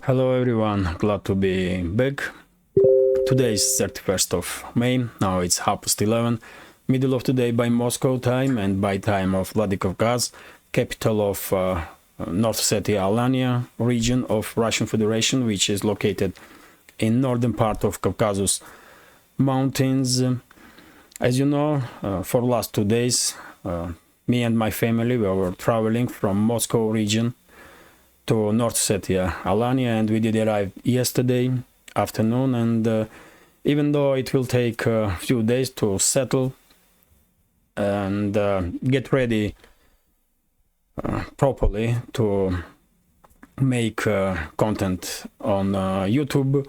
Hello everyone, glad to be back. Today is 31st of May, now it's 11:30, middle of the day by Moscow time and by time of Vladikavkaz, capital of North Ossetia Alania region of Russian Federation, which is located in northern part of Caucasus Mountains. As you know, for the last 2 days, me and my family we were traveling from Moscow region to North Ossetia Alania, and we did arrive yesterday afternoon. And even though it will take a few days to settle and get ready properly to make content on YouTube,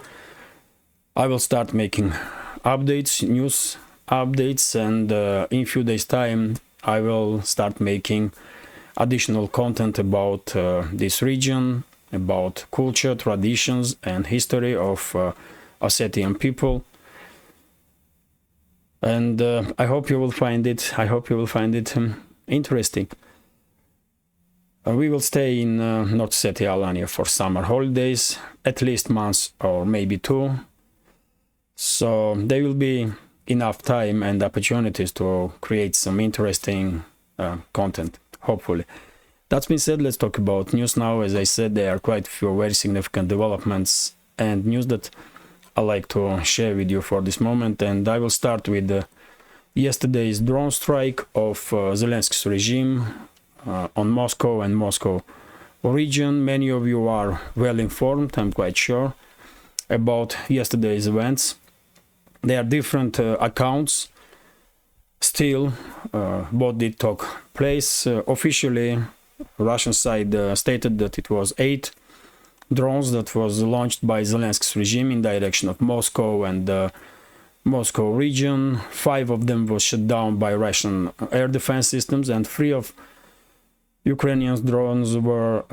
I will start making updates, news updates, and in few days time I will start making additional content about this region, about culture, traditions and history of Ossetian people. And I hope you will find it interesting. We will stay in North Ossetia Alania for summer holidays, at least months or maybe 2. So there will be enough time and opportunities to create some interesting content, hopefully. That being said, let's talk about news now. As I said, there are quite a few very significant developments and news that I like to share with you for this moment. And I will start with yesterday's drone strike of Zelensky's regime on Moscow and Moscow region. Many of you are well informed, I'm quite sure, about yesterday's events. There are different accounts still what did take place. Officially, Russian side stated that it was 8 drones that was launched by Zelensky's regime in direction of Moscow and Moscow region. 5 of them was shot down by Russian air defense systems, and 3 of Ukrainian drones were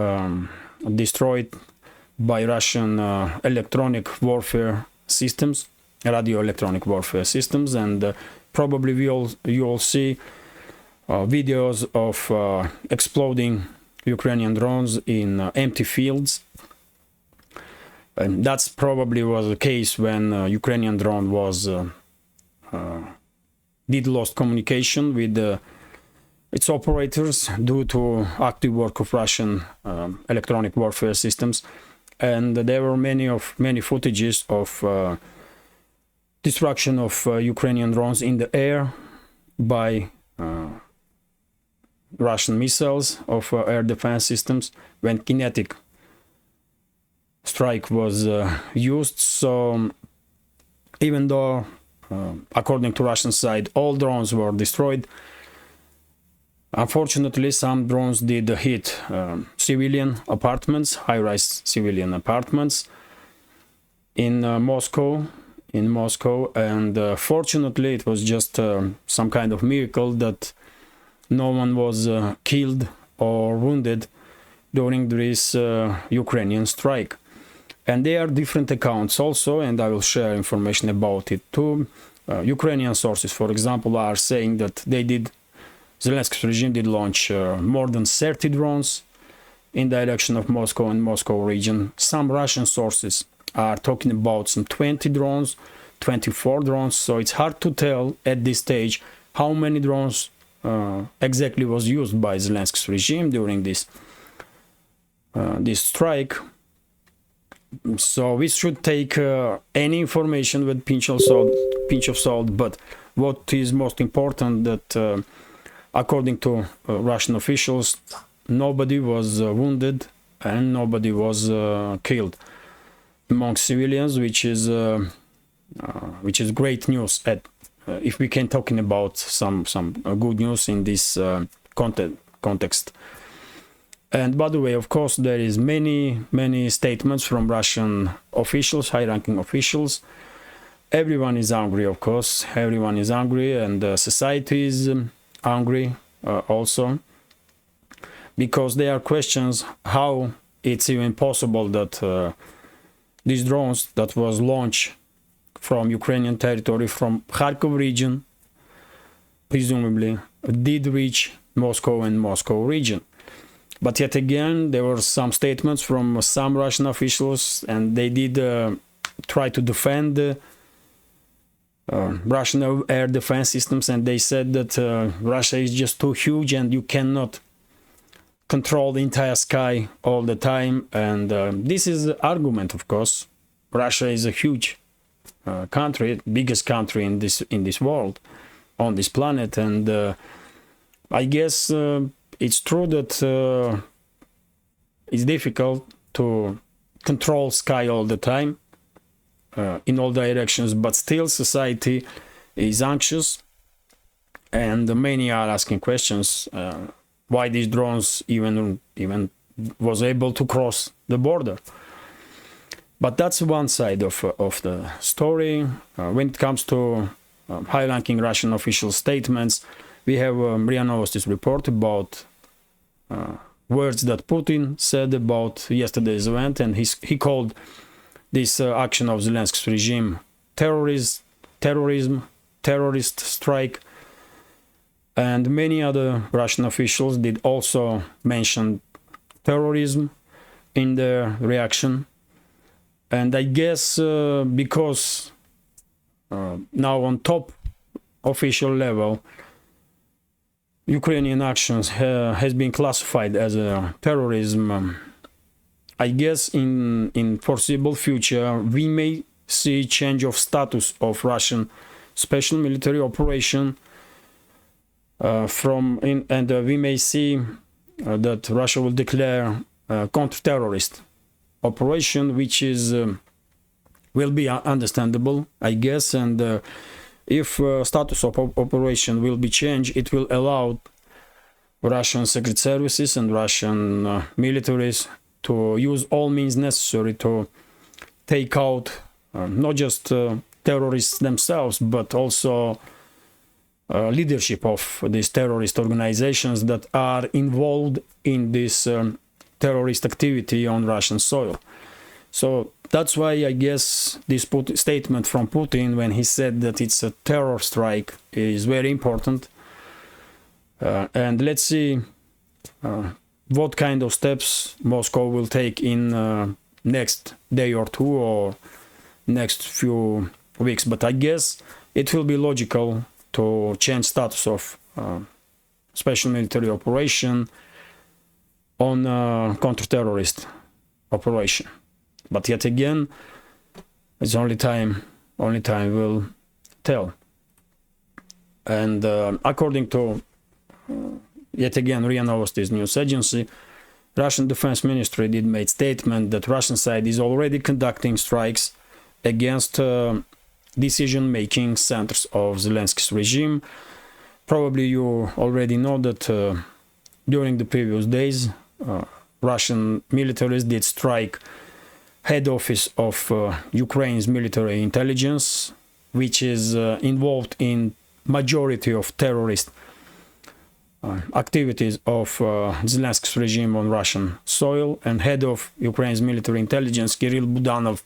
destroyed by Russian electronic warfare systems, radio electronic warfare systems. And probably you all see videos of exploding Ukrainian drones in empty fields. And that's probably was the case when Ukrainian drone was did lost communication with its operators due to active work of Russian electronic warfare systems. And there were many footages of destruction of Ukrainian drones in the air by Russian missiles of air defense systems when kinetic strike was used. So even though according to Russian side all drones were destroyed, unfortunately some drones did hit civilian apartments, high-rise civilian apartments in Moscow. And fortunately it was just some kind of miracle that no one was killed or wounded during this Ukrainian strike. And there are different accounts also, and I will share information about it too. Ukrainian sources, for example, are saying that Zelensky's regime did launch more than 30 drones in direction of Moscow and Moscow region. Some Russian sources are talking about some 20 drones, 24 drones. So it's hard to tell at this stage how many drones exactly was used by Zelensky's regime during this strike. So we should take any information with pinch of salt. But what is most important that according to Russian officials, nobody was wounded and nobody was killed among civilians, which is great news. If we can talking about some good news in this context. And by the way, of course, there is many statements from Russian officials, high-ranking officials. Everyone is angry, of course. Everyone is angry, and society is angry also, because there are questions how it's even possible that these drones that was launched from Ukrainian territory, from Kharkov region, presumably did reach Moscow and Moscow region. But yet again, there were some statements from some Russian officials, and they did try to defend Russian air defense systems, and they said that Russia is just too huge and you cannot control the entire sky all the time. And this is the argument, of course. Russia is a huge country, biggest country in this world, on this planet, and I guess it's true that it's difficult to control sky all the time in all directions, but still society is anxious, and many are asking questions why these drones even was able to cross the border. But that's one side of the story. When it comes to high-ranking Russian official statements, we have RIA Novosti's report about words that Putin said about yesterday's event, and he called this action of Zelensky's regime terrorist strike, and many other Russian officials did also mention terrorism in their reaction. And I guess because now on top official level, Ukrainian actions has been classified as a terrorism, I guess in foreseeable future we may see change of status of Russian special military operation and we may see that Russia will declare counter-terrorist operation, which is will be understandable, I guess, and if status of operation will be changed, it will allow Russian secret services and Russian militaries to use all means necessary to take out not just terrorists themselves, but also leadership of these terrorist organizations that are involved in this terrorist activity on Russian soil. So that's why I guess this statement from Putin, when he said that it's a terror strike, is very important. And let's see what kind of steps Moscow will take in next day or two or next few weeks. But I guess it will be logical to change status of special military operation on counter-terrorist operation. But yet again, it's only time will tell. And according to yet again RIA Novosti's news agency, Russian Defense Ministry did make statement that Russian side is already conducting strikes against decision-making centers of Zelensky's regime. Probably you already know that during the previous days, Russian militaries did strike head office of Ukraine's military intelligence, which is involved in majority of terrorist activities of Zelensky's regime on Russian soil, and head of Ukraine's military intelligence, Kirill Budanov,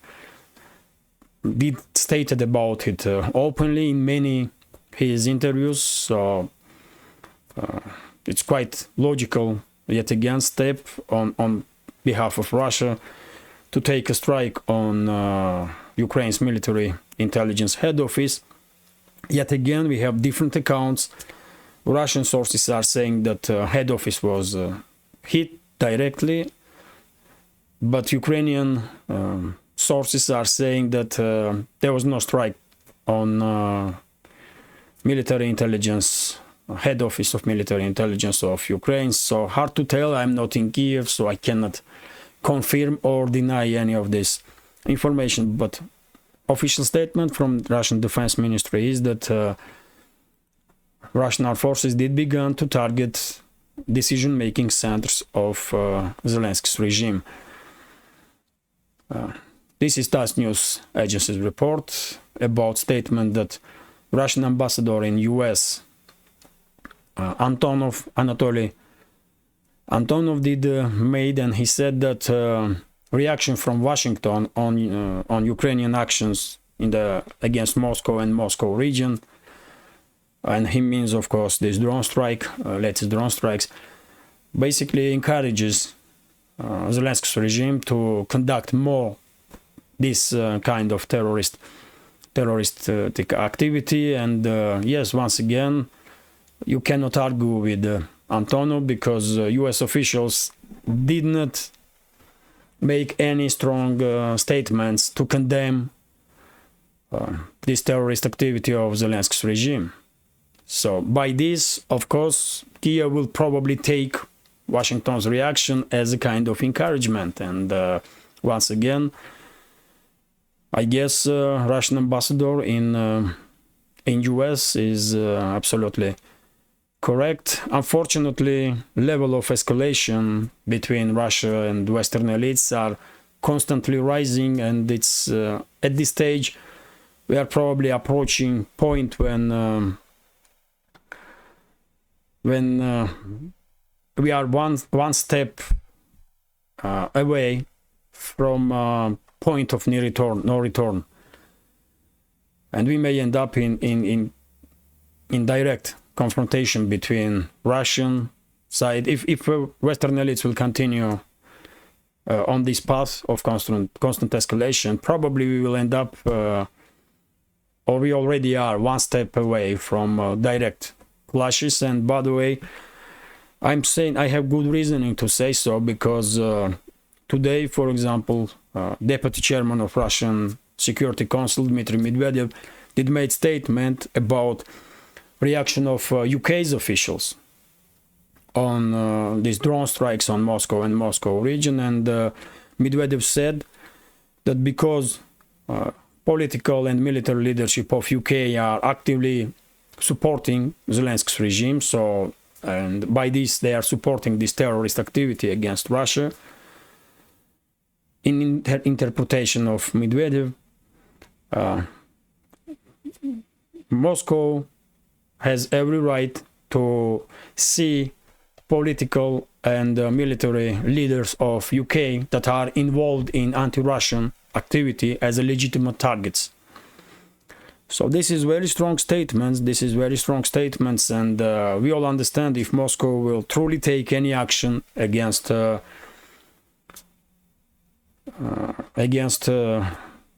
did stated about it openly in many his interviews. So it's quite logical, yet again, step on behalf of Russia to take a strike on Ukraine's military intelligence head office. Yet again, we have different accounts. Russian sources are saying that head office was hit directly, but Ukrainian sources are saying that there was no strike on military intelligence, head office of military intelligence of Ukraine. So hard to tell. I'm not in Kiev, so I cannot confirm or deny any of this information. But official statement from Russian Defense Ministry is that Russian armed forces did begin to target decision-making centers of Zelensky's regime. This is TASS News Agency's report about statement that Russian ambassador in US, Antonov did made, and he said that reaction from Washington on Ukrainian actions against Moscow and Moscow region, and he means of course this drone strike, latest drone strikes, basically encourages Zelensky's regime to conduct more this kind of terroristic activity. And yes, once again, you cannot argue with Antonov, because US officials did not make any strong statements to condemn this terrorist activity of Zelensky's regime. So by this, of course, Kiev will probably take Washington's reaction as a kind of encouragement. And once again, I guess Russian ambassador in US is absolutely correct. Unfortunately, level of escalation between Russia and Western elites are constantly rising, and it's at this stage we are probably approaching point when we are one step away from point of no return, and we may end up in direct confrontation between Russian side if Western elites will continue on this path of constant escalation. Probably we will end up, or we already are, one step away from direct clashes. And by the way, I'm saying I have good reasoning to say so, because today, for example, Deputy Chairman of Russian Security Council Dmitry Medvedev did make statement about reaction of UK's officials on these drone strikes on Moscow and Moscow region. And Medvedev said that because political and military leadership of UK are actively supporting Zelensky's regime, so, and by this they are supporting this terrorist activity against Russia. In interpretation of Medvedev, Moscow has every right to see political and military leaders of UK that are involved in anti-Russian activity as a legitimate targets. So this is very strong statements. And we all understand if Moscow will truly take any action against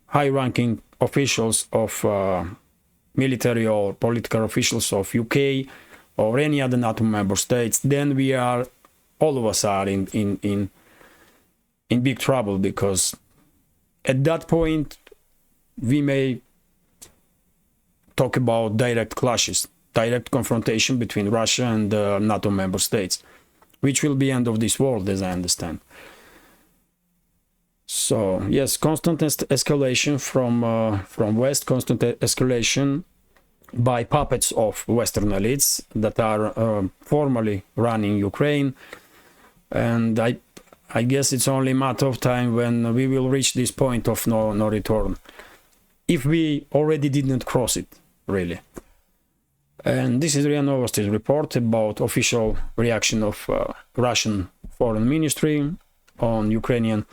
high-ranking officials of military or political officials of UK or any other NATO member states, then we are, all of us are in big trouble, because at that point we may talk about direct clashes, direct confrontation between Russia and NATO member states, which will be end of this world, as I understand. So yes, constant escalation from West, constant escalation by puppets of Western elites that are formally running Ukraine, and I guess it's only a matter of time when we will reach this point of no return, if we already didn't cross it, really. And this is RIA Novosti's report about official reaction of Russian Foreign Ministry on Ukrainian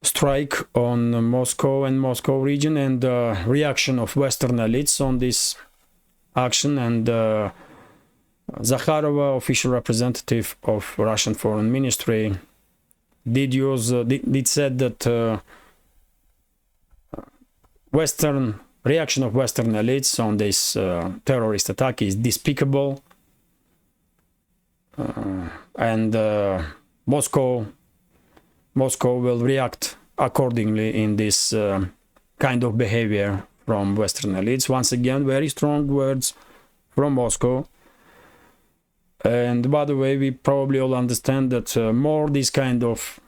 strike on Moscow and Moscow region, and reaction of Western elites on this action. And Zakharova, official representative of Russian Foreign Ministry, did said that Western reaction of Western elites on this terrorist attack is despicable, and Moscow will react accordingly in this kind of behavior from Western elites. Once again, very strong words from Moscow. And by the way, we probably all understand that more this kind of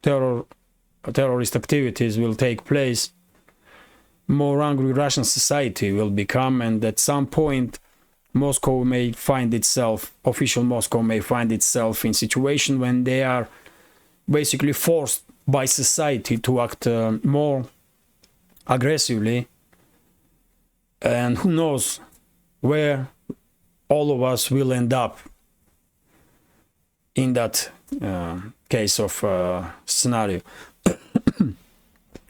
terrorist activities will take place, more angry Russian society will become, and at some point official Moscow may find itself in situation when they are basically forced by society to act more aggressively, and who knows where all of us will end up in that case of scenario.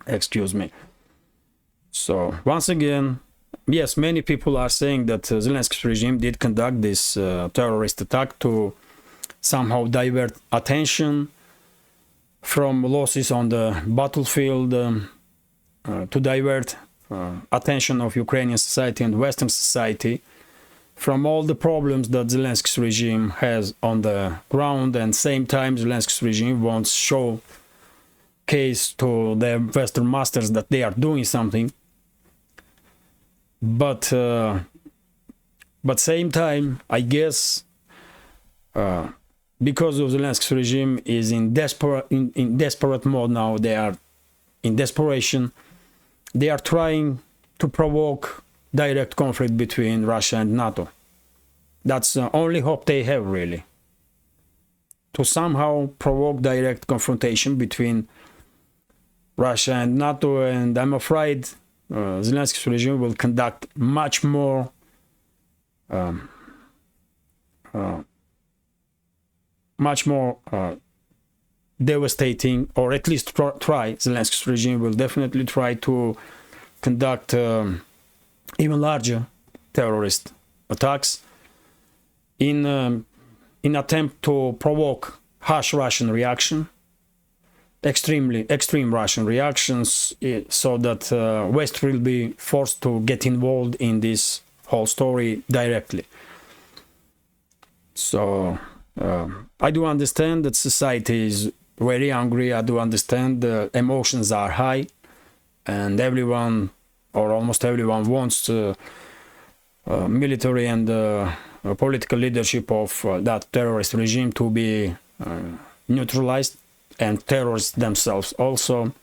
Excuse me. So once again, yes, many people are saying that Zelensky's regime did conduct this terrorist attack to somehow divert attention from losses on the battlefield, to divert attention of Ukrainian society and Western society from all the problems that Zelensky's regime has on the ground, and same time Zelensky's regime wants to show case to the Western masters that they are doing something. But same time, I guess, because of Zelensky's regime is in desperate mode now, they are in desperation. They are trying to provoke direct conflict between Russia and NATO. That's the only hope they have, really. To somehow provoke direct confrontation between Russia and NATO, and I'm afraid Zelensky's regime will conduct much more devastating, or at least try. Zelensky's regime will definitely try to conduct even larger terrorist attacks in attempt to provoke harsh Russian reaction, extreme Russian reactions, so that West will be forced to get involved in this whole story directly. So I do understand that society is very angry. I do understand the emotions are high, and everyone, or almost everyone, wants military and political leadership of that terrorist regime to be neutralized, and terrorists themselves also.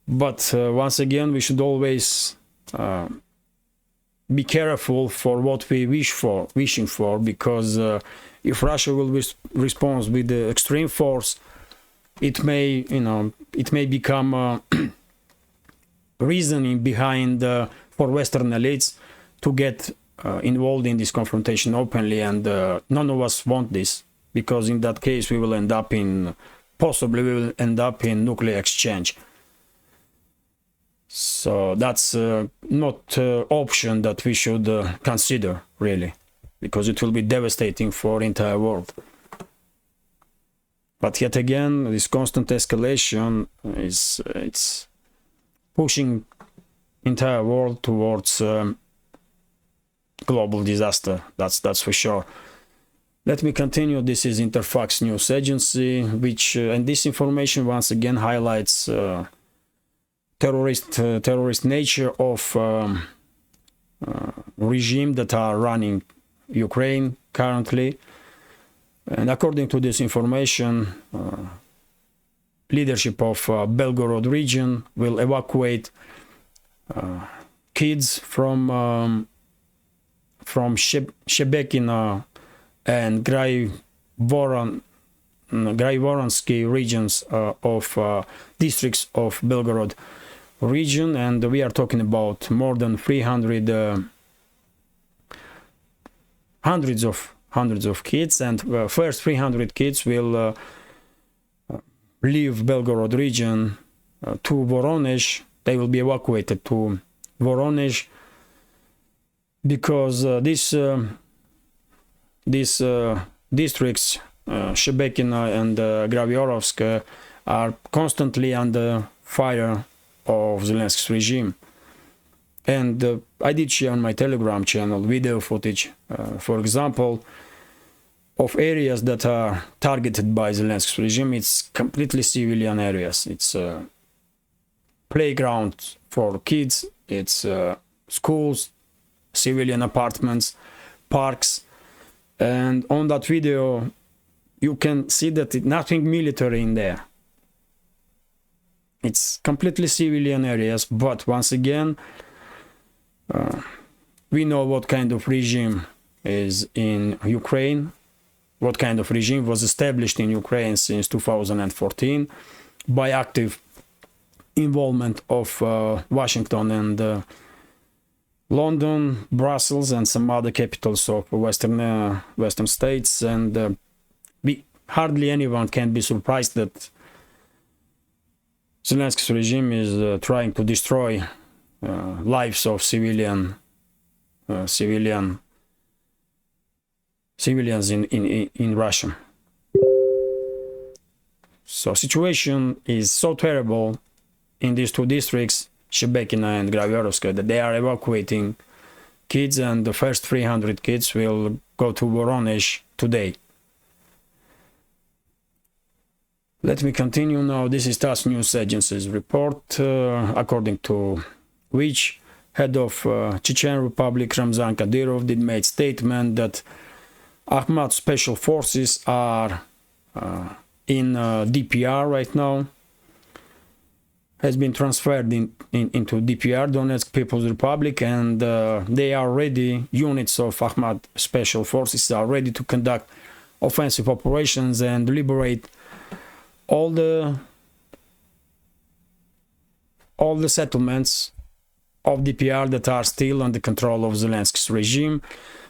But once again, we should always be careful for what we wishing for, because if Russia will respond with the extreme force, it may become reasoning behind for Western elites to get involved in this confrontation openly, and none of us want this, because in that case we will end up in nuclear exchange. So that's not option that we should consider, really, because it will be devastating for entire world. But yet again, this constant escalation it's pushing entire world towards global disaster. That's for sure. Let me continue. This is Interfax News Agency, which and this information once again highlights terrorist nature of regime that are running Ukraine currently. And according to this information, leadership of Belgorod region will evacuate kids from Shebekino and Graivoronsky regions of districts of Belgorod region, and we are talking about more than 300 hundreds of kids, and first 300 kids will leave Belgorod region to Voronezh. They will be evacuated to Voronezh, because these districts, Shebekino and Gravyorovsk, are constantly under fire of Zelensky's regime. And I did share on my Telegram channel video footage, for example, of areas that are targeted by Zelensky's regime. It's completely civilian areas. It's playground for kids, it's schools, civilian apartments, parks. And on that video, you can see that nothing military in there. It's completely civilian areas, but once again, we know what kind of regime is in Ukraine, what kind of regime was established in Ukraine since 2014 by active involvement of Washington and London, Brussels, and some other capitals of Western states. And hardly anyone can be surprised that Zelensky's regime is trying to destroy lives of civilians in Russia. So situation is so terrible in these two districts, Shebekina and Gravyarovska, that they are evacuating kids, and the first 300 kids will go to Voronezh today. Let me continue now. This is TASS News Agency's report, according to which head of Chechen Republic Ramzan Kadyrov did make statement that Akhmat special forces are in DPR right now, has been transferred into DPR, Donetsk People's Republic, and they are ready, units of Akhmat special forces are ready to conduct offensive operations and liberate all the settlements of DPR that are still under control of Zelensky's regime.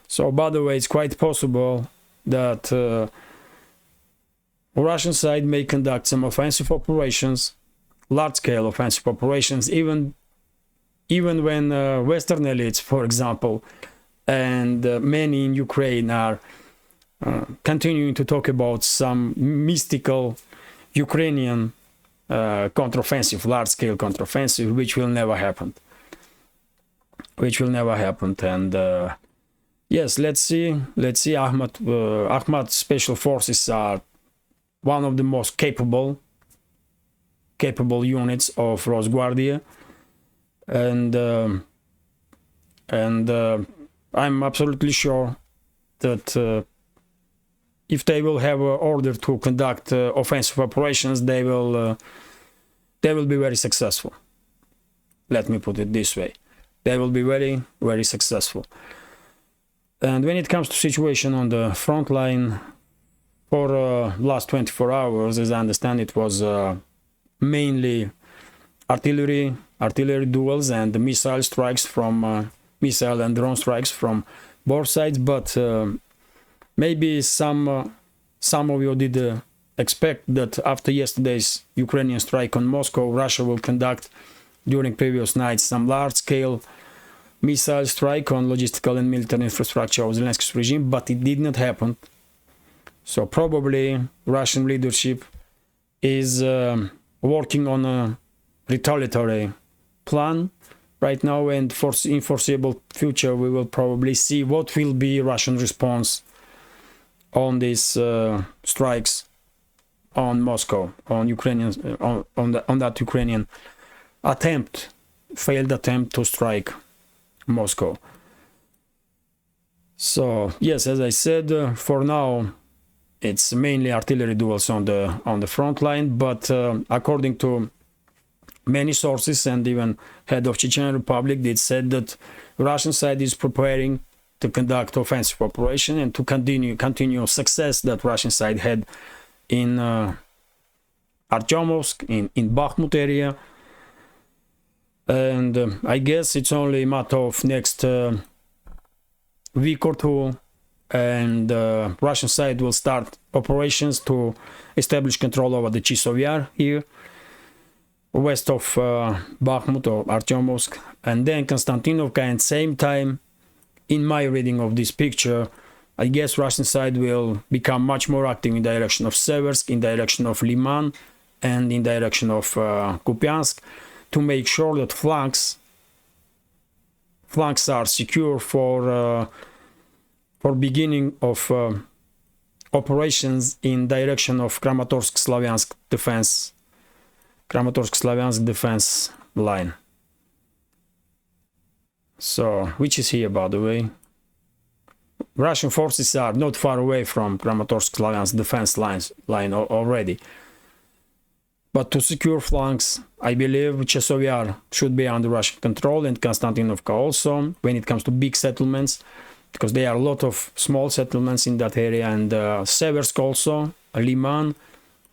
So, by the way, it's quite possible that the Russian side may conduct some offensive operations, large-scale offensive operations, even when Western elites, for example, and many in Ukraine are continuing to talk about some mystical Ukrainian counteroffensive, large-scale counteroffensive, which will never happen. And yes, let's see. Akhmat special forces are one of the most capable units of Rosguardia, and I'm absolutely sure that if they will have an order to conduct offensive operations, they will be very successful. Let me put it this way: they will be very, very successful. And when it comes to situation on the front line, for last 24 hours, as I understand, it was mainly artillery duels and missile strikes from missile and drone strikes from both sides. But maybe some of you did expect that after yesterday's Ukrainian strike on Moscow, Russia will conduct during previous nights some large-scale missile strike on logistical and military infrastructure of Zelensky's regime, but it did not happen. So probably Russian leadership is working on a retaliatory plan right now, and in foreseeable future we will probably see what will be Russian response on these strikes on Moscow, on Ukrainians, on that Ukrainian failed attempt to strike Moscow. So yes, as I said, for now it's mainly artillery duels on the front line, but according to many sources and even head of Chechen Republic did said that Russian side is preparing to conduct offensive operation and to continue success that Russian side had in Artyomovsk, in Bakhmut area. And I guess it's only a matter of next week or two, and Russian side will start operations to establish control over the Chisov Yar here, west of Bakhmut or Artyomovsk, and then Konstantinovka. And same time, in my reading of this picture, I guess Russian side will become much more active in direction of Seversk, in direction of Liman, and in direction of Kupiansk, to make sure that flanks are secure for beginning of operations in direction of Kramatorsk-Slaviansk defense line. So, which is here, by the way. Russian forces are not far away from Kramatorsk-Slaviansk defense line already. But to secure flanks, I believe Chasiv Yar should be under Russian control, and Konstantinovka also, when it comes to big settlements, because there are a lot of small settlements in that area, and Seversk also, Liman,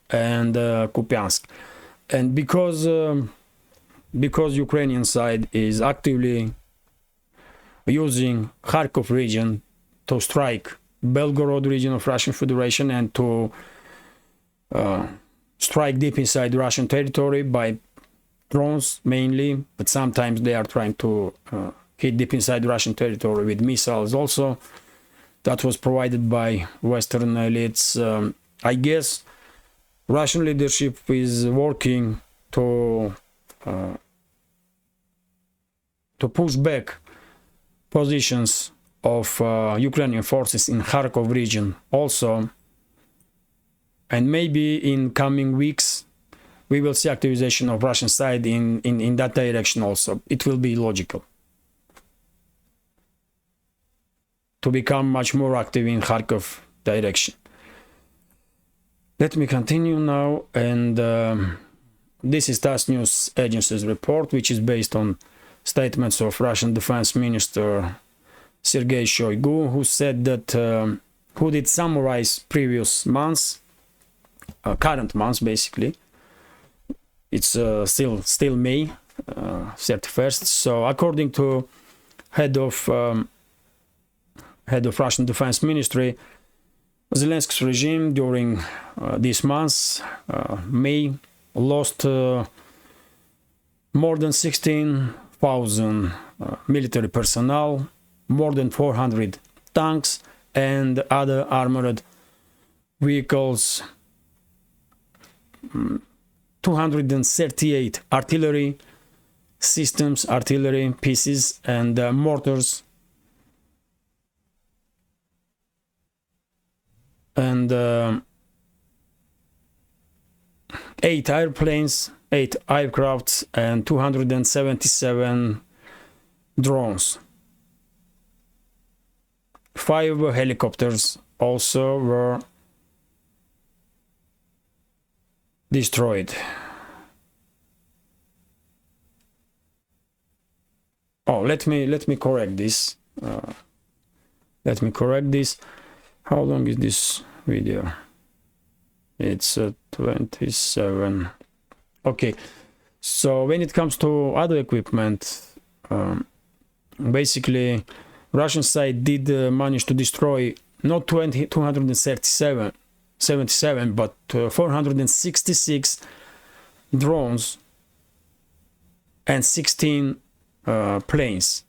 and Kupiansk. And because Ukrainian side is actively using Kharkov region to strike Belgorod region of Russian Federation and to strike deep inside Russian territory by drones mainly, but sometimes they are trying to hit deep inside Russian territory with missiles also. That was provided by Western elites. I guess Russian leadership is working to push back positions of Ukrainian forces in Kharkov region also, and maybe in coming weeks we will see activization of Russian side in that direction also. It will be logical to become much more active in Kharkov direction. Let me continue now, and this is TASS News Agency's report, which is based on statements of Russian Defense Minister Sergei Shoigu, who said that, who did summarize previous months, current months basically. It's still May 31st. So according to head of Russian Defense Ministry, Zelensky's regime during these months, May, lost more than 16,000 military personnel, more than 400 tanks and other armored vehicles, 238 artillery systems, artillery pieces and mortars, and 8 airplanes, 8 aircrafts and 277 drones. 5 helicopters also were destroyed. Oh, let me correct this. How long is this video? It's 27. Okay, so when it comes to other equipment, basically Russian side did manage to destroy not 277, but 466 drones and 16 planes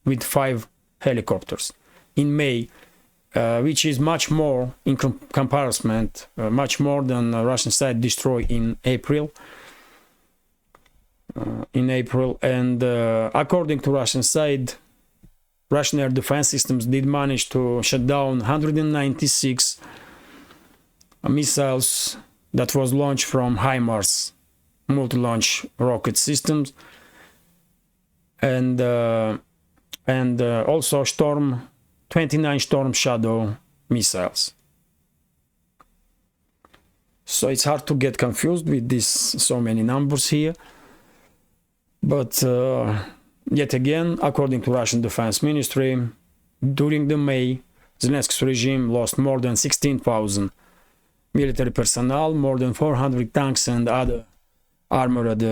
with 5 helicopters in May, which is much more in comparison, much more than Russian side destroyed in April. And according to Russian side, Russian air defense systems did manage to shut down 196 missiles that was launched from HIMARS multi-launch rocket systems, and also 29 Storm Shadow missiles. So it's hard to get confused with this, so many numbers here, but yet again, according to Russian Defense Ministry, during the May, Zelensky's regime lost more than 16,000 military personnel, more than 400 tanks and other armored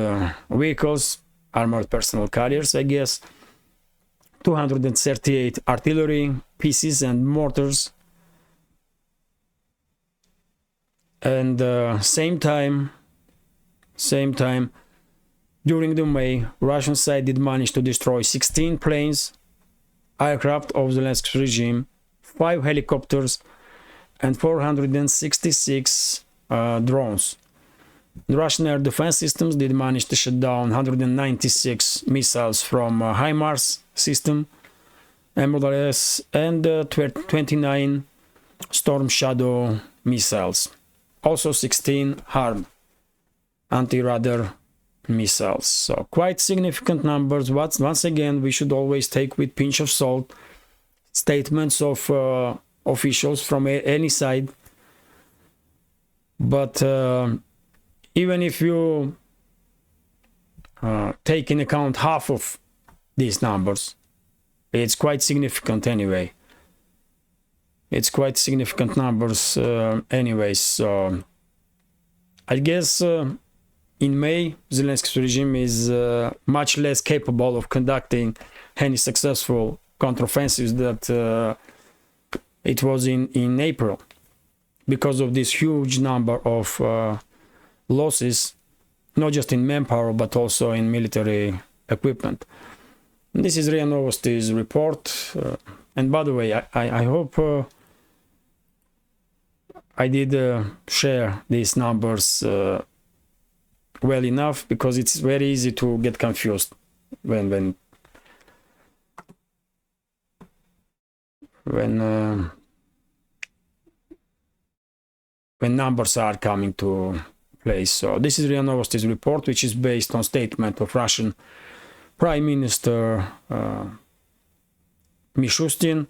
vehicles, armored personnel carriers, I guess, 238 artillery pieces and mortars, and same time, during the May, Russian side did manage to destroy 16 planes, aircraft of Zelensky's regime, 5 helicopters, and 466 drones. The Russian air defense systems did manage to shut down 196 missiles from HIMARS system, MLS, and 29 Storm Shadow missiles. Also 16 HARM anti-radar missiles. So quite significant numbers. Once again, we should always take with pinch of salt statements of officials from any side. But even if you take in account half of these numbers, it's quite significant anyway. It's quite significant numbers anyways. So I guess in May, Zelensky's regime is much less capable of conducting any successful counteroffensives that it was in April, because of this huge number of losses not just in manpower but also in military equipment. This is RIA Novosti's report, and by the way, I hope I did share these numbers well enough, because it's very easy to get confused when numbers are coming to place. So this is RIA Novosti's report, which is based on statement of Russian Prime Minister Mishustin,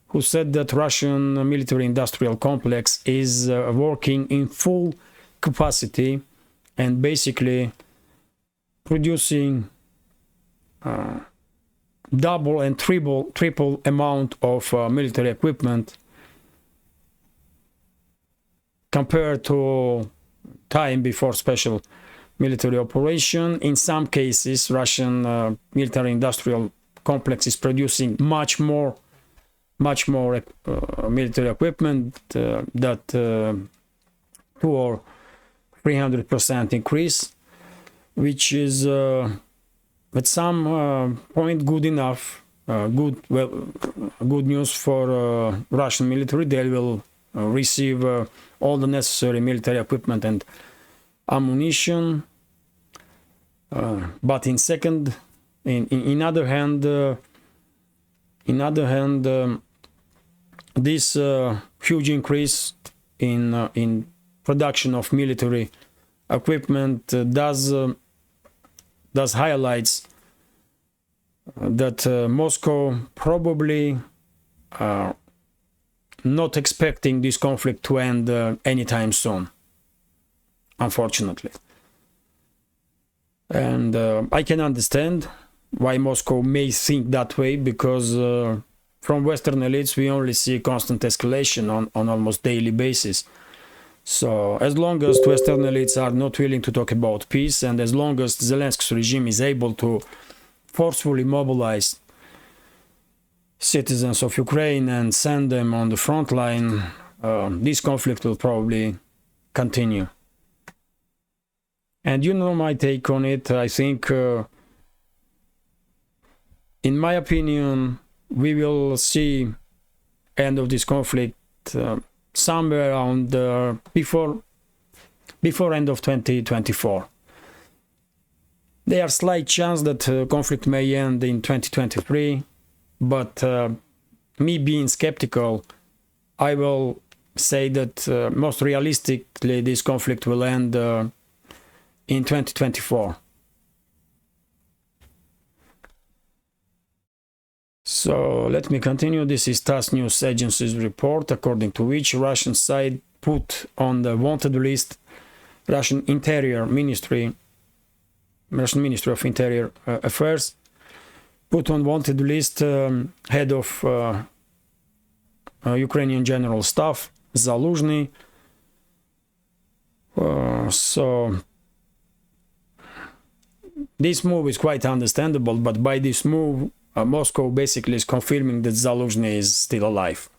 who said that Russian military-industrial complex is working in full capacity and basically producing double and triple amount of military equipment compared to time before special military operation. In some cases, Russian military-industrial complex is producing much more military equipment, that 200 or 300% increase, which is at some point good enough, good news for Russian military. They will receive all the necessary military equipment and ammunition. But in other hand, this huge increase in production of military equipment does highlights that Moscow probably not expecting this conflict to end anytime soon, unfortunately. And I can understand why Moscow may think that way, because from Western elites we only see constant escalation on almost daily basis. So as long as Western elites are not willing to talk about peace, and as long as Zelensky's regime is able to forcefully mobilize citizens of Ukraine and send them on the front line, this conflict will probably continue. And you know my take on it. I think, in my opinion, we will see end of this conflict somewhere around before end of 2024. There are slight chance that conflict may end in 2023, but me being skeptical, I will say that most realistically this conflict will end in 2024. So let me continue. This is TASS News Agency's report, according to which Russian side put on the wanted list Russian Ministry of Interior Affairs put on wanted list head of Ukrainian General Staff Zaluzhny. So this move is quite understandable, but by this move Moscow basically is confirming that Zaluzhny is still alive.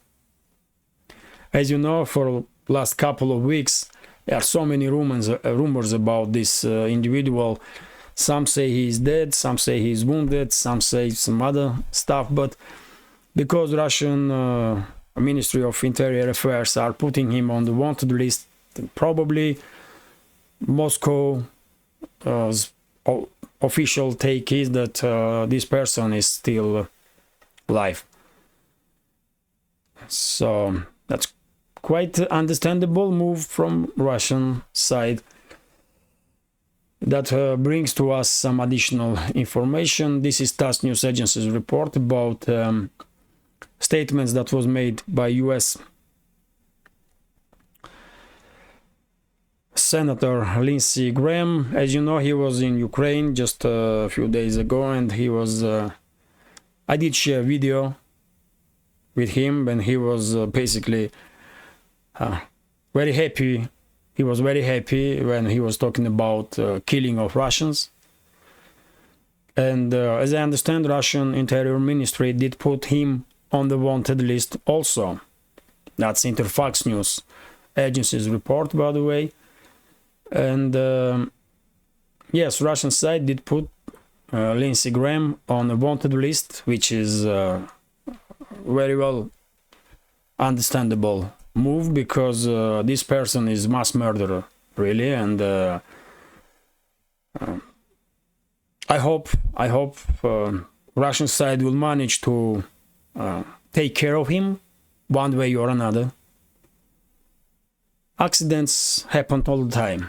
As you know, for last couple of weeks there are so many rumors about this individual. Some say he is dead, some say he is wounded, some say some other stuff, but because Russian Ministry of Interior Affairs are putting him on the wanted list, probably Moscow's official take is that this person is still alive. So that's quite understandable move from Russian side. That brings to us some additional information. This is TASS News Agency's report about statements that was made by US Senator Lindsey Graham. As you know, he was in Ukraine just a few days ago, and he was I did share a video with him, and he was basically very happy. He was very happy when he was talking about killing of Russians. And as I understand, Russian Interior Ministry did put him on the wanted list also. That's Interfax News Agency's report, by the way. And yes, Russian side did put Lindsey Graham on a wanted list, which is very well understandable move, because this person is mass murderer, really, and I hope Russian side will manage to take care of him one way or another. Accidents happen all the time,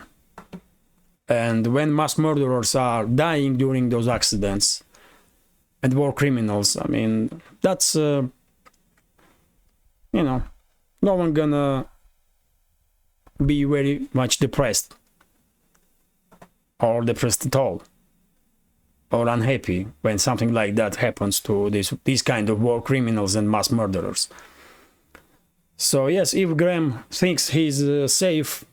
and when mass murderers are dying during those accidents and war criminals, I mean, that's you know, no one gonna be very much depressed or depressed at all, or unhappy when something like that happens to these kind of war criminals and mass murderers. So yes, if Graham thinks he's safe,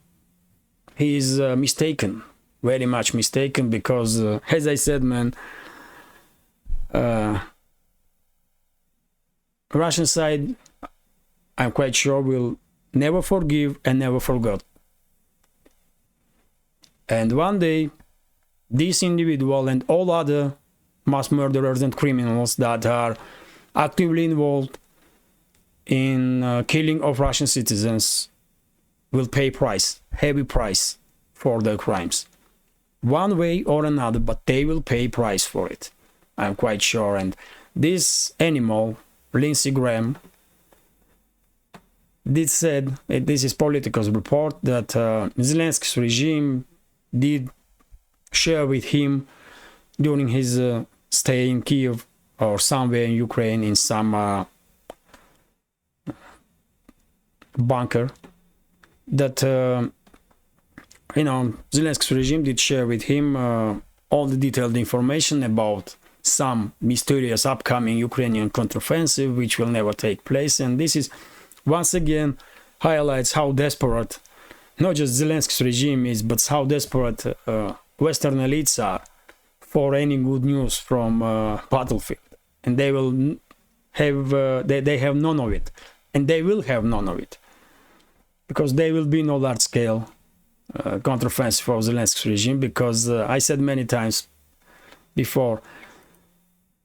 he's mistaken, very much mistaken, because as I said, man, Russian side, I'm quite sure, will never forgive and never forget. And one day, this individual and all other mass murderers and criminals that are actively involved in killing of Russian citizens will pay price, heavy price, for their crimes. One way or another, but they will pay price for it, I'm quite sure. And this animal, Lindsey Graham, did said, this is Politico's report, that Zelensky's regime did share with him during his stay in Kiev or somewhere in Ukraine, in some bunker, that Zelensky's regime did share with him all the detailed information about some mysterious upcoming Ukrainian counteroffensive which will never take place. And this is once again highlights how desperate not just Zelensky's regime is, but how desperate Western elites are for any good news from battlefield, and they will have they have none of it, and they will have none of it, because there will be no large-scale counteroffensive of Zelensky's regime, because I said many times before,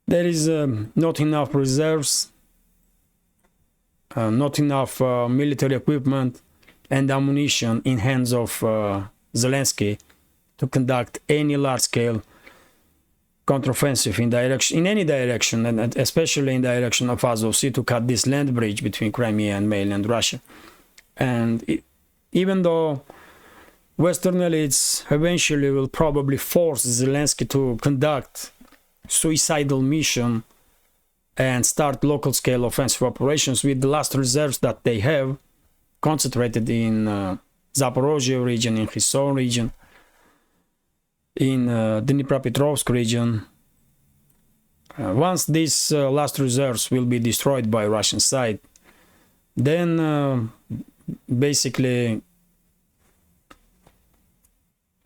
there is not enough reserves, not enough military equipment and ammunition in hands of Zelensky to conduct any large-scale counteroffensive in any direction, and especially in the direction of Azov Sea, to cut this land bridge between Crimea and mainland Russia. And even though Western elites eventually will probably force Zelensky to conduct suicidal mission and start local-scale offensive operations with the last reserves that they have concentrated in Zaporozhye region, in Kherson region, in Dnipropetrovsk region. Once these last reserves will be destroyed by Russian side, then basically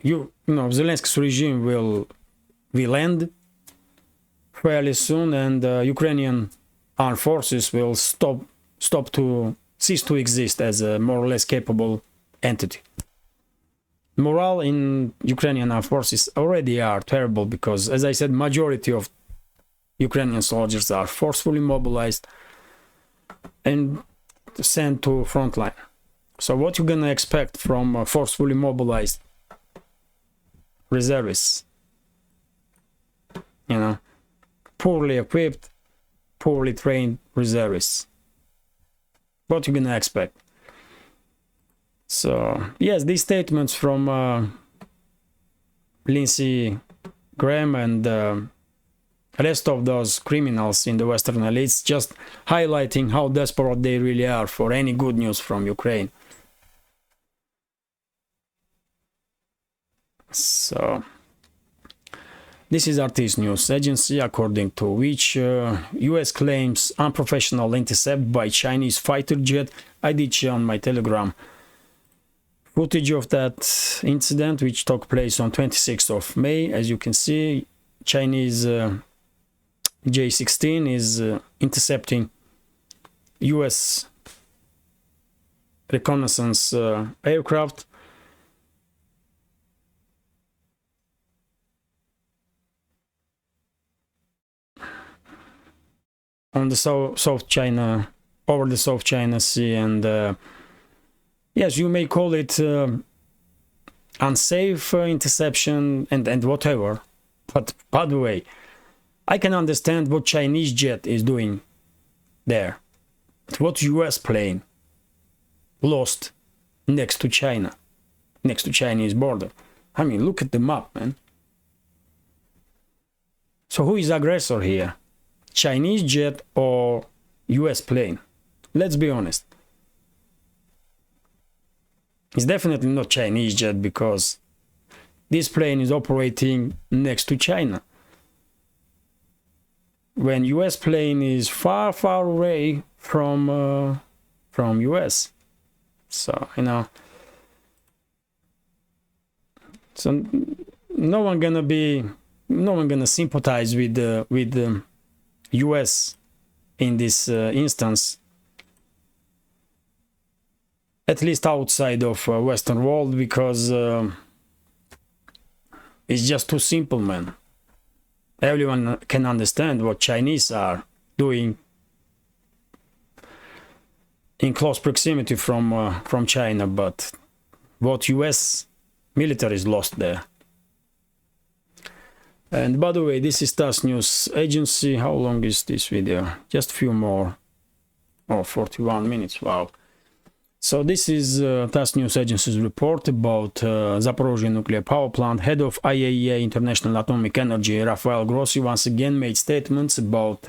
Zelensky's regime will end fairly soon, and Ukrainian armed forces will cease to exist as a more or less capable entity. Morale in Ukrainian armed forces already are terrible, because, as I said, majority of Ukrainian soldiers are forcefully mobilized and sent to frontline. So what you're gonna expect from forcefully mobilized reservists? Poorly equipped, poorly trained reservists. What you gonna expect? So yes, these statements from Lindsey Graham and rest of those criminals in the Western elites, just highlighting how desperate they really are for any good news from Ukraine. So this is RT's news agency, according to which US claims unprofessional intercept by Chinese fighter jet. I did share on my Telegram footage of that incident, which took place on 26th of May. As you can see, Chinese J-16 is intercepting US reconnaissance aircraft. on the South China, over the South China Sea, and yes, you may call it unsafe interception and whatever. But by the way, I can understand what Chinese jet is doing there. What US plane lost next to China, next to Chinese border. I mean, look at the map, man. So who is aggressor here? Chinese jet or US plane? Let's be honest. It's definitely not Chinese jet, because this plane is operating next to China. When US plane is far, far away from US. So, you know, so no one gonna sympathize with the US in this instance, at least outside of Western world, because it's just too simple, man. Everyone can understand what Chinese are doing in close proximity from China, but what US military is lost there. And by the way, this is TASS News Agency. How long is this video? Just a few more. Oh, 41 minutes. Wow. So this is TASS News Agency's report about Zaporozhye nuclear power plant. Head of IAEA, International Atomic Energy, Rafael Grossi, once again made statements about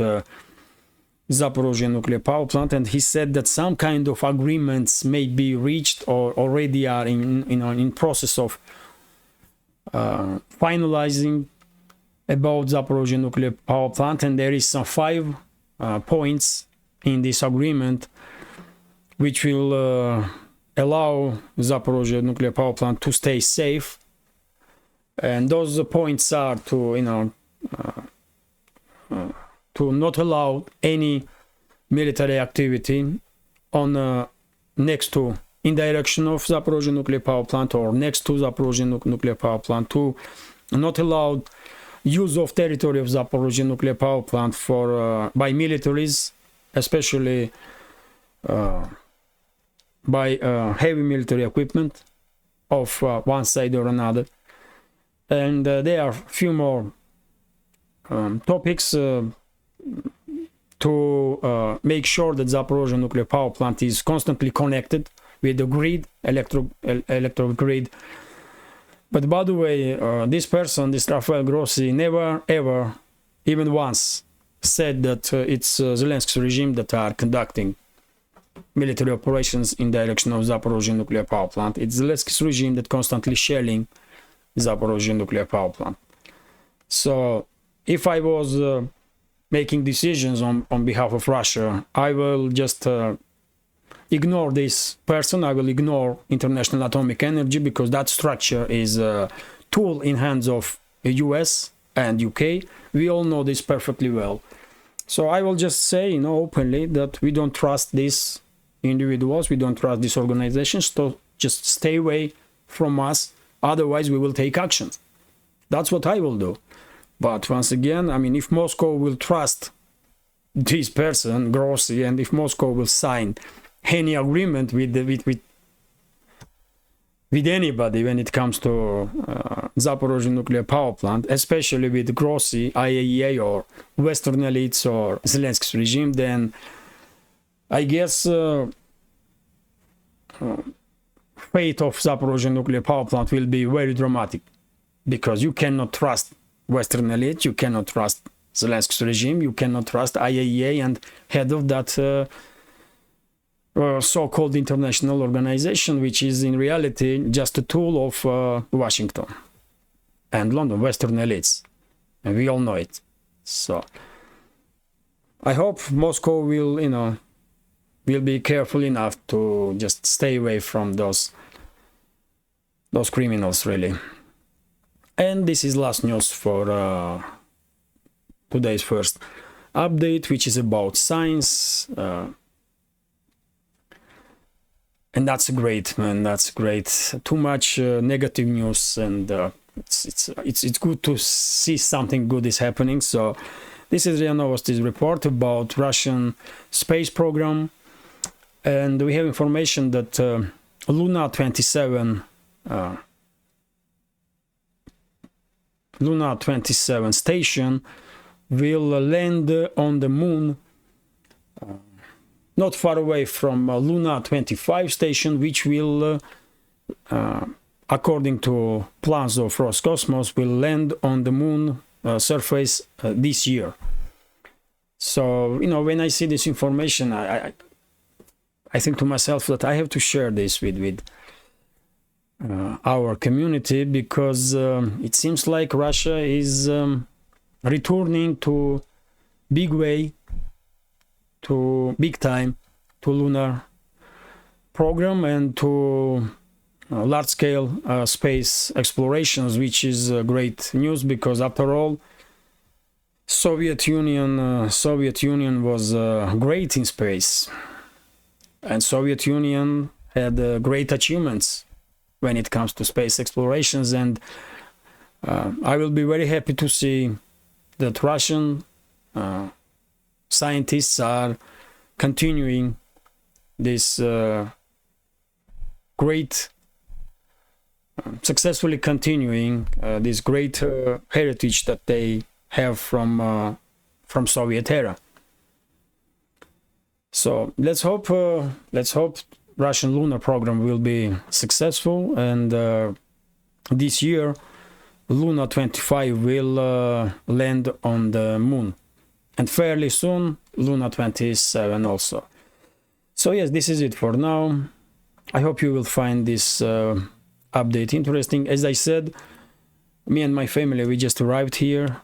Zaporozhye nuclear power plant, and he said that some kind of agreements may be reached or already are in process of finalizing about Zaporozhye nuclear power plant, and there is some 5 points in this agreement which will allow Zaporozhye nuclear power plant to stay safe. And those points are to, you know, to not allow any military activity on next to, in direction of Zaporozhye nuclear power plant or next to Zaporozhye nuclear power plant, to not allow use of territory of Zaporozhye nuclear power plant for by militaries, especially by heavy military equipment of one side or another. And there are a few more topics to make sure that Zaporozhye nuclear power plant is constantly connected with the grid, electric grid. But by the way, this person, this Rafael Grossi, never ever, even once, said that it's Zelensky's regime that are conducting military operations in direction of Zaporozhye nuclear power plant. It's Zelensky's regime that constantly shelling Zaporozhye nuclear power plant. So if I was making decisions on behalf of Russia, I will just ignore this person. I will ignore International Atomic Energy, because that structure is a tool in hands of the US and UK. We all know this perfectly well. So I will just say, you know, openly that we don't trust these individuals, we don't trust these organizations, so just stay away from us, otherwise we will take action. That's what I will do. But once again, I mean, if Moscow will trust this person, Grossi, and if Moscow will sign any agreement with anybody when it comes to Zaporozhye nuclear power plant, especially with Grossi, IAEA, or Western elites, or Zelensky's regime, then I guess fate of Zaporozhye nuclear power plant will be very dramatic, because you cannot trust Western elite, you cannot trust Zelensky's regime, you cannot trust IAEA and head of that so-called international organization, which is in reality just a tool of Washington and London, Western elites, and we all know it. So I hope Moscow will, you know, will be careful enough to just stay away from those criminals, really. And this is last news for today's first update, which is about science. And that's great, man. That's great. Too much negative news, and it's good to see something good is happening. So This is RIA Novosti's report about Russian space program, and we have information that Lunar 27 station will land on the moon not far away from Lunar 25 station, which will according to plans of Roscosmos, will land on the moon surface this year. So, you know, when I see this information, I think to myself that I have to share this with our community, because it seems like Russia is returning to big time to lunar program and to large-scale space explorations, which is great news, because after all, Soviet Union was great in space, and Soviet Union had great achievements when it comes to space explorations, and I will be very happy to see that Russian scientists are continuing this successfully continuing this great heritage that they have from Soviet era. So let's hope Russian lunar program will be successful, and this year Lunar 25 will land on the moon, and fairly soon Lunar 27 also. So yes, this is it for now. I hope you will find this update interesting. As I said, me and my family, we just arrived here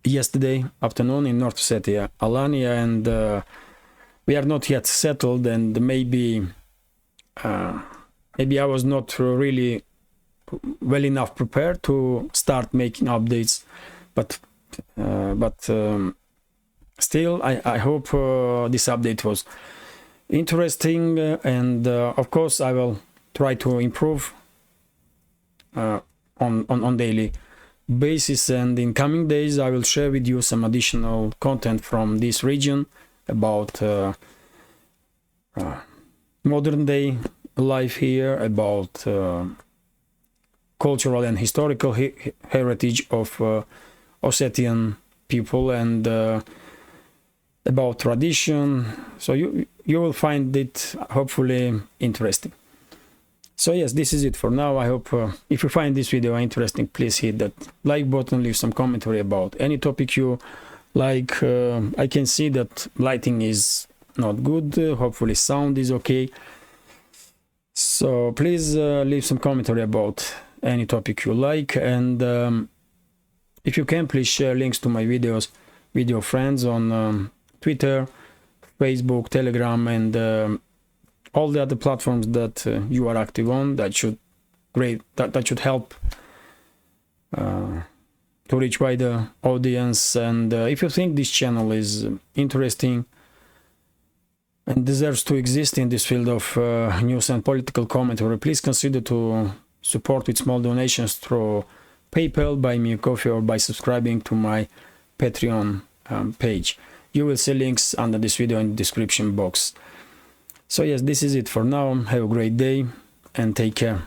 yesterday afternoon in North Ossetia, Alania, and we are not yet settled, and maybe I was not really well enough prepared to start making updates, but still I hope this update was interesting, and of course I will try to improve on daily basis, and in coming days I will share with you some additional content from this region about modern day life here, about cultural and historical heritage of Ossetian people, and about tradition. So you will find it hopefully interesting. So yes, this is it for now. I hope if you find this video interesting, please hit that like button, leave some commentary about any topic you like. I can see that lighting is not good, hopefully sound is okay. So please leave some commentary about any topic you like, and if you can, please share links to my videos with your friends on Twitter, Facebook, Telegram, and all the other platforms that you are active on. That should help to reach wider audience. And if you think this channel is interesting and deserves to exist in this field of news and political commentary, please consider to support with small donations through PayPal, Buy Me a Coffee, or by subscribing to my Patreon page. You will see links under this video in the description box. So yes, this is it for now. Have a great day and take care.